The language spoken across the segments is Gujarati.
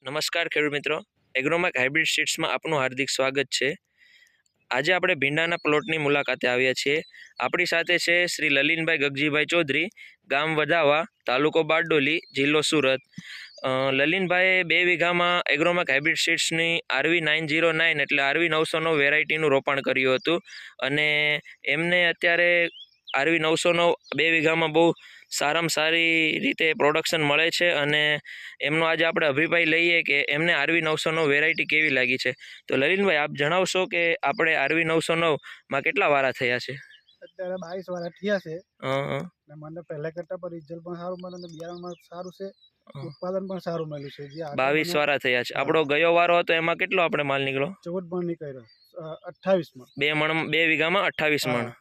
નમસ્કાર ખેડૂત મિત્રો, એગ્રોમાર્ક હાઇબ્રિડ સીડ્સમાં આપનું હાર્દિક સ્વાગત છે। આજે આપણે ભીંડાના પ્લોટની મુલાકાતે આવ્યા છીએ। આપણી સાથે છે શ્રી લલિનભાઈ ગગજીભાઈ ચૌધરી, ગામ વધાવા, તાલુકો બારડોલી, જિલ્લો સુરત। લલિનભાઈએ 2 વીઘામાં એગ્રોમાર્ક હાઇબ્રિડ સીડ્સની RV909 એટલે RV909 વેરાયટીનું રોપાણ કર્યું હતું અને એમને અત્યારે RV909 2 વીઘામાં બહુ સારામાં સારી રીતે પ્રોડક્શન મળે છે અને એમનો આજે આપણે અભિપ્રાય લઈએ કે એમને RV909 વેરાયટી કેવી લાગી છે। તો લલિનભાઈ, આપ જણાવશો કે આપણે RV909માં કેટલા વારા થયા છે? અત્યારે 22 વાળા થયા છે હં અને મને પહેલા કરતાં પણ રિઝલ્ટ પણ સારું મળે અને બિયારણમાં સારું છે, ઉત્પાદન પણ સારું મળ્યું છે। જે 22 વારા થયા છે। આપણો ગયો વારો હતો એમાં કેટલો આપણે માલ નીકળ્યો? 14 મણ નીકળ્યો, 28 મણ, 2 વીઘામાં 28 મણ।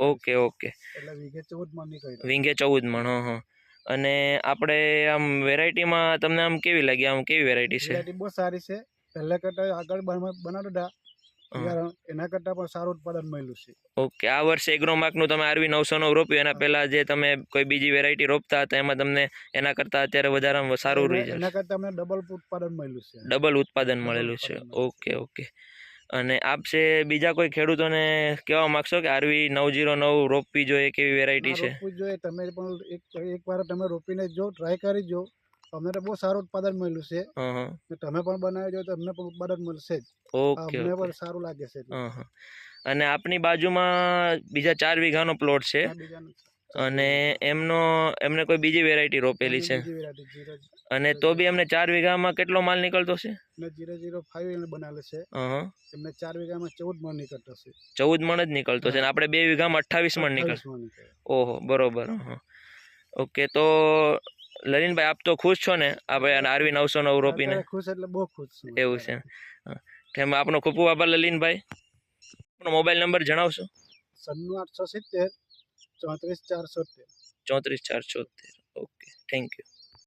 ઓકે ઓકે, એટલે વીઘે 14 મણ નીકળ્યો, વીઘે 14 મણ। હં। અને આપણે આમ વેરાયટીમાં તમને આમ કેવી લાગી? આમ કેવી વેરાયટી છે? વેરાયટી બહુ સારી છે। પહેલા કરતાં આગળ બનાવતા બિયારણ એના કરતાં પણ સારું ઉત્પાદન મળ્યું છે। ઓકે, આ વર્ષે એગ્રોમાર્કનું તમે RV909 રોપ્યું, એના પહેલા જે તમે કોઈ બીજી વેરાયટી રોપતા હતા એમાં તમને એના કરતાં અત્યારે વધારે સારું રિઝલ્ટ? એના કરતાં અમને ડબલ ઉત્પાદન મળ્યું છે। ડબલ ઉત્પાદન મળેલું છે। Okay okay. અને આપ છે બીજા કોઈ ખેડૂતોને કહેવા માંગશો કે RV909 રોપવી જોઈએ, કેવી વેરાયટી છે? રોપવું જોઈએ, તમે પણ એકવાર તમે રોપીને જો, ટ્રાય કરી જો, અમને તો બહુ સારું ઉત્પાદન મળ્યું છે। તમે પણ બનાવી જો તો અમને પણ ઉત્પાદન મળશે જ। ઓકે અમને ઓકે, પણ સારું લાગે છે। અને આપની બાજુમાં બીજા 4 વીઘાનો પ્લોટ છે અને એમને કોઈ બીજી વેરાયટી રોપેલી છે અને તો બી એમને 4 વીઘામાં કેટલો માલ નીકળતો છે? 005 બનાવેલો છે, એમને 4 વીઘામાં 14 મણ નીકળતો છે। 14 મણ જ નીકળતો છે અને આપણે 2 વીઘામાં 28 મણ નીકળે। ઓહો, બરોબર। ઓકે, તો લલિનભાઈ, આપ તો ખુશ છો ને આપણે RV909 રોપીને? ખુશ, એટલે બહુ ખુશ છું। એવું છે? તેમ આપનો ખૂબ ખૂબ આભાર લલિનભાઈ। આપનો મોબાઈલ નંબર જણાવશો? 9870 34 470। 34 470। Okay, thank you.